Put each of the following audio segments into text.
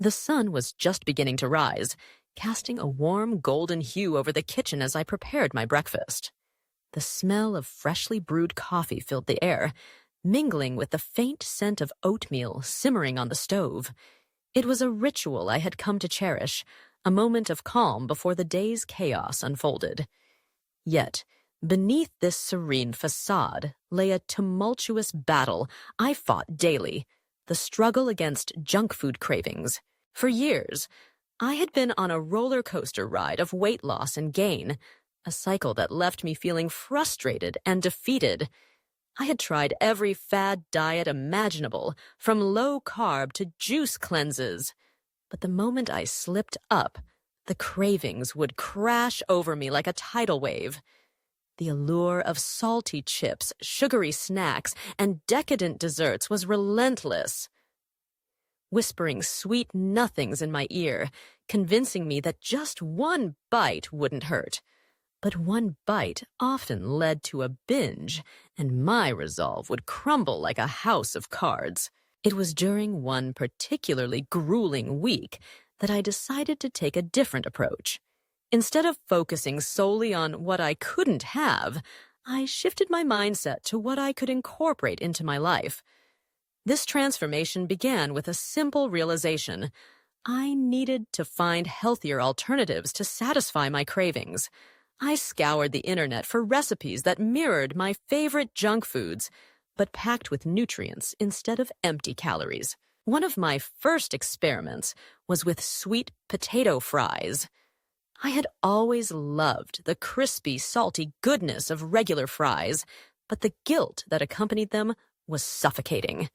The sun was just beginning to rise, casting a warm golden hue over the kitchen as I prepared my breakfast. The smell of freshly brewed coffee filled the air, mingling with the faint scent of oatmeal simmering on the stove. It was a ritual I had come to cherish, a moment of calm before the day's chaos unfolded. Yet, beneath this serene facade lay a tumultuous battle I fought daily, the struggle against junk food cravings. For years, I had been on a roller coaster ride of weight loss and gain, a cycle that left me feeling frustrated and defeated. I had tried every fad diet imaginable, from low-carb to juice cleanses. But the moment I slipped up, the cravings would crash over me like a tidal wave. The allure of salty chips, sugary snacks, and decadent desserts was relentless, whispering sweet nothings in my ear, convincing me that just one bite wouldn't hurt. But one bite often led to a binge, and my resolve would crumble like a house of cards. It was during one particularly grueling week that I decided to take a different approach. Instead of focusing solely on what I couldn't have, I shifted my mindset to what I could incorporate into my life. This transformation began with a simple realization. I needed to find healthier alternatives to satisfy my cravings. I scoured the internet for recipes that mirrored my favorite junk foods, but packed with nutrients instead of empty calories. One of my first experiments was with sweet potato fries. I had always loved the crispy, salty goodness of regular fries, but the guilt that accompanied them was suffocating.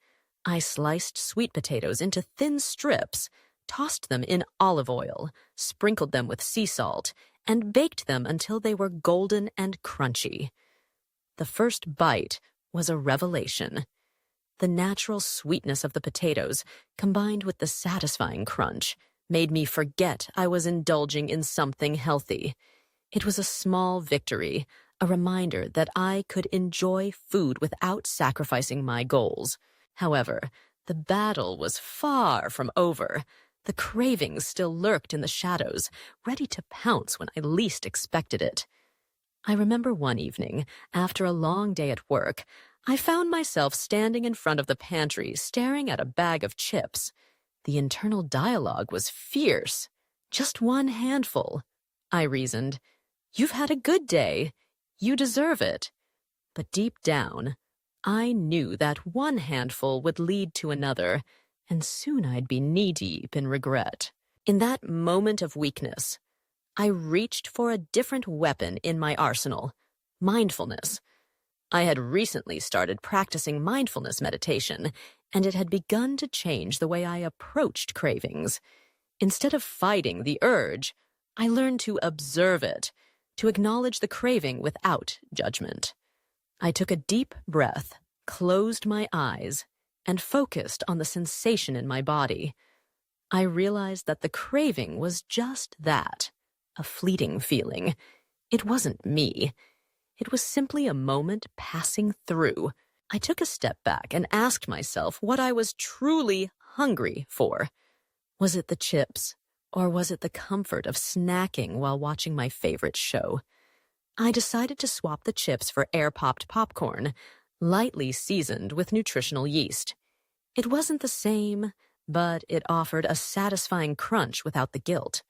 I sliced sweet potatoes into thin strips, tossed them in olive oil, sprinkled them with sea salt, and baked them until they were golden and crunchy. The first bite was a revelation. The natural sweetness of the potatoes, combined with the satisfying crunch, made me forget I was indulging in something healthy. It was a small victory, a reminder that I could enjoy food without sacrificing my goals. However, the battle was far from over. The cravings still lurked in the shadows, ready to pounce when I least expected it. I remember one evening, after a long day at work, I found myself standing in front of the pantry, staring at a bag of chips. The internal dialogue was fierce. Just one handful, I reasoned. You've had a good day. You deserve it. But deep down, I knew that one handful would lead to another, and soon I'd be knee-deep in regret. In that moment of weakness, I reached for a different weapon in my arsenal: mindfulness. I had recently started practicing mindfulness meditation, and it had begun to change the way I approached cravings. Instead of fighting the urge, I learned to observe it, to acknowledge the craving without judgment. I took a deep breath, closed my eyes, and focused on the sensation in my body. I realized that the craving was just that, a fleeting feeling. It wasn't me. It was simply a moment passing through. I took a step back and asked myself what I was truly hungry for. Was it the chips, or was it the comfort of snacking while watching my favorite show? I decided to swap the chips for air-popped popcorn, lightly seasoned with nutritional yeast. It wasn't the same, but it offered a satisfying crunch without the guilt.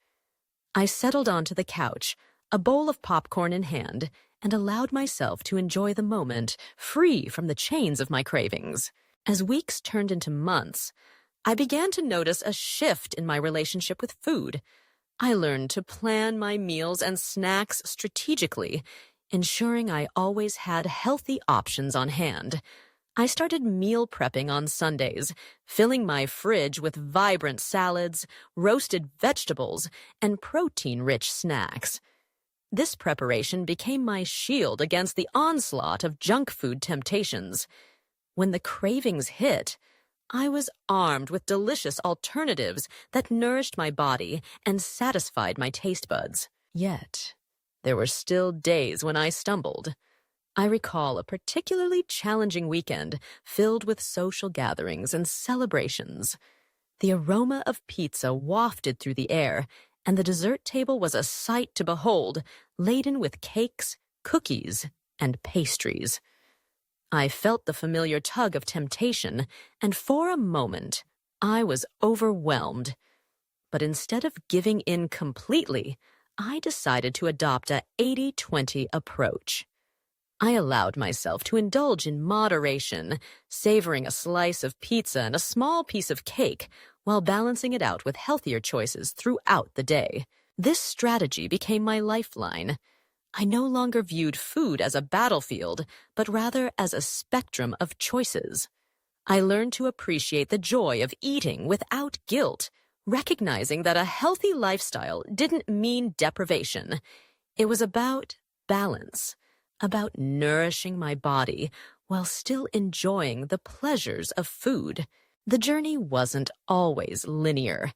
I settled onto the couch, a bowl of popcorn in hand, and allowed myself to enjoy the moment, free from the chains of my cravings. As weeks turned into months, I began to notice a shift in my relationship with food. I learned to plan my meals and snacks strategically, ensuring I always had healthy options on hand. I started meal prepping on Sundays, filling my fridge with vibrant salads, roasted vegetables, and protein-rich snacks. This preparation became my shield against the onslaught of junk food temptations. When the cravings hit, I was armed with delicious alternatives that nourished my body and satisfied my taste buds. Yet, there were still days when I stumbled. I recall a particularly challenging weekend filled with social gatherings and celebrations. The aroma of pizza wafted through the air, and the dessert table was a sight to behold, laden with cakes, cookies, and pastries. I felt the familiar tug of temptation, and for a moment, I was overwhelmed. But instead of giving in completely, I decided to adopt a 80-20 approach. I allowed myself to indulge in moderation, savoring a slice of pizza and a small piece of cake, while balancing it out with healthier choices throughout the day. This strategy became my lifeline. I no longer viewed food as a battlefield, but rather as a spectrum of choices. I learned to appreciate the joy of eating without guilt, recognizing that a healthy lifestyle didn't mean deprivation. It was about balance, about nourishing my body while still enjoying the pleasures of food. The journey wasn't always linear.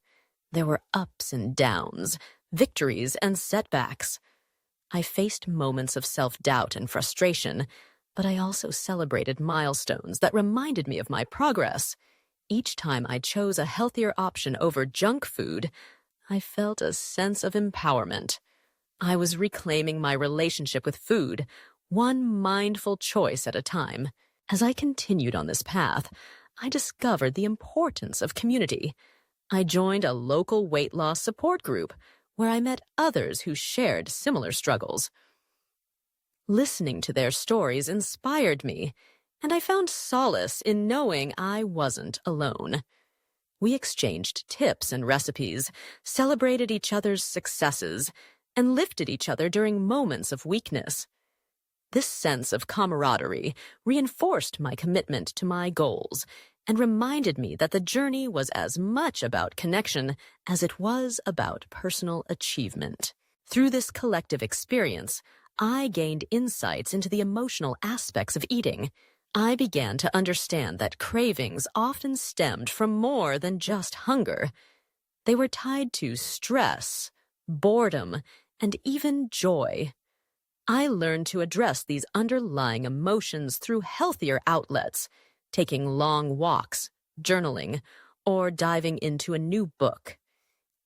There were ups and downs, victories and setbacks. I faced moments of self-doubt and frustration, but I also celebrated milestones that reminded me of my progress. Each time I chose a healthier option over junk food, I felt a sense of empowerment. I was reclaiming my relationship with food, one mindful choice at a time. As I continued on this path, I discovered the importance of community. I joined a local weight loss support group where I met others who shared similar struggles. Listening to their stories inspired me, and I found solace in knowing I wasn't alone. We exchanged tips and recipes, celebrated each other's successes, and lifted each other during moments of weakness. This sense of camaraderie reinforced my commitment to my goals and reminded me that the journey was as much about connection as it was about personal achievement. Through this collective experience, I gained insights into the emotional aspects of eating. I began to understand that cravings often stemmed from more than just hunger. They were tied to stress, boredom, and even joy. I learned to address these underlying emotions through healthier outlets, taking long walks, journaling, or diving into a new book.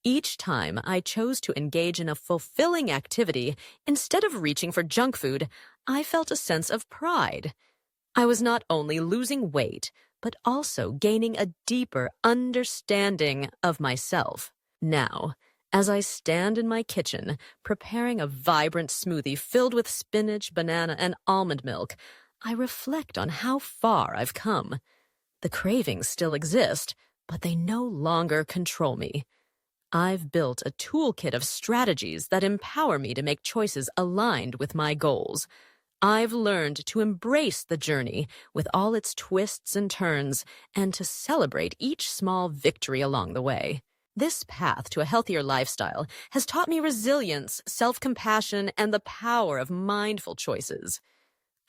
Each time I chose to engage in a fulfilling activity instead of reaching for junk food, I felt a sense of pride. I was not only losing weight, but also gaining a deeper understanding of myself. Now, as I stand in my kitchen, preparing a vibrant smoothie filled with spinach, banana, and almond milk, I reflect on how far I've come. The cravings still exist, but they no longer control me. I've built a toolkit of strategies that empower me to make choices aligned with my goals. I've learned to embrace the journey with all its twists and turns and to celebrate each small victory along the way. This path to a healthier lifestyle has taught me resilience, self-compassion, and the power of mindful choices.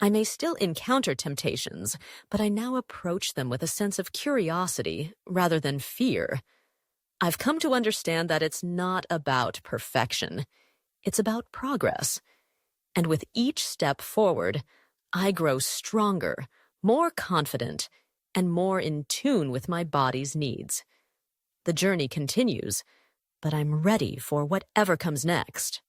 I may still encounter temptations, but I now approach them with a sense of curiosity rather than fear. I've come to understand that it's not about perfection. It's about progress. And with each step forward, I grow stronger, more confident, and more in tune with my body's needs. The journey continues, but I'm ready for whatever comes next.